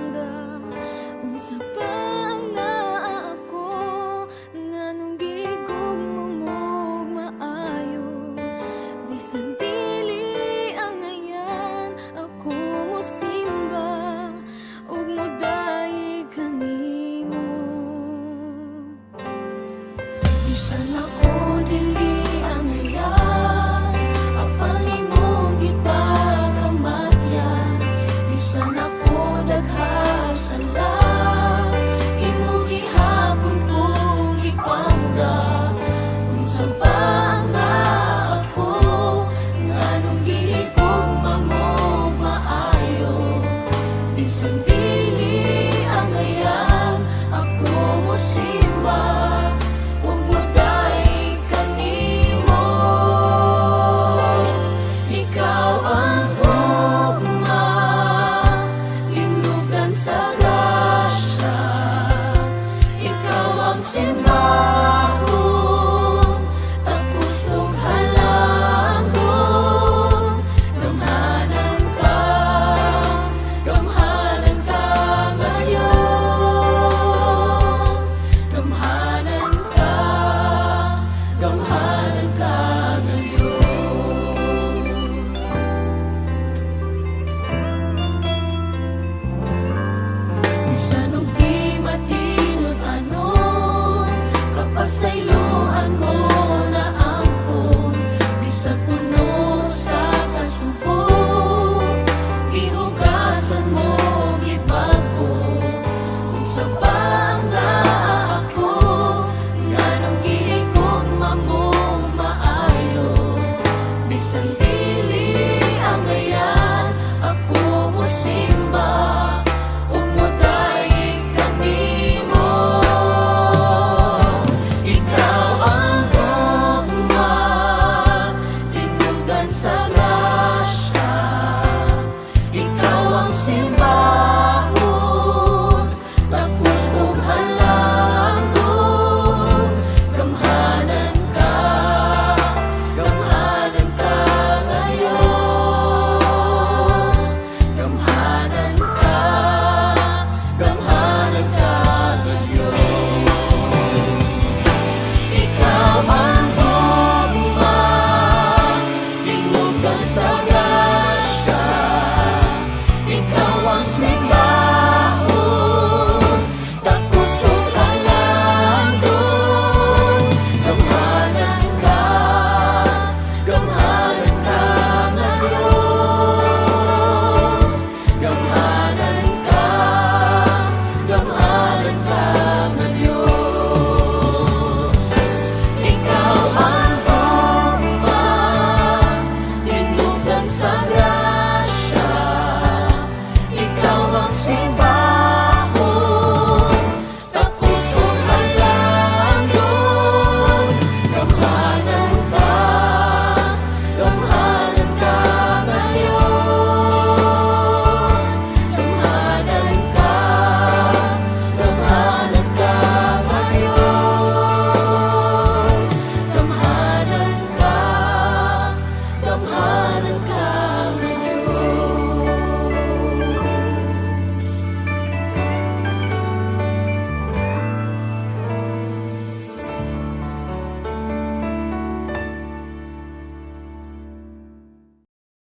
pangga. Unsa pa ang naa ako, nganong gigugmumog maayo. Bisan dili ang ngayan, ako mosimba ug modaig kanimo. Bisan ako dili ang ngayan, apang imong gipakamatyan. Bisan ako daghang sala, imo gihapon kong gipangga. Unsa pa ang naa ako, nganong gihigugma mo maayo. Bisan dili ang ngayan, ako mosimba ug modaig kanimo. Ikaw ang ugma, tinubdan sa grasya. Ikaw ang simbahon, tapos ug halangdon. Gamhanan ka nga Diyos. Gamhanan ka nga Diyos. Bisan og di matinod anon, kapasayloan mo na angkon. Bisag puno sa kasubok, gihugasan mo gibag-o. Unsa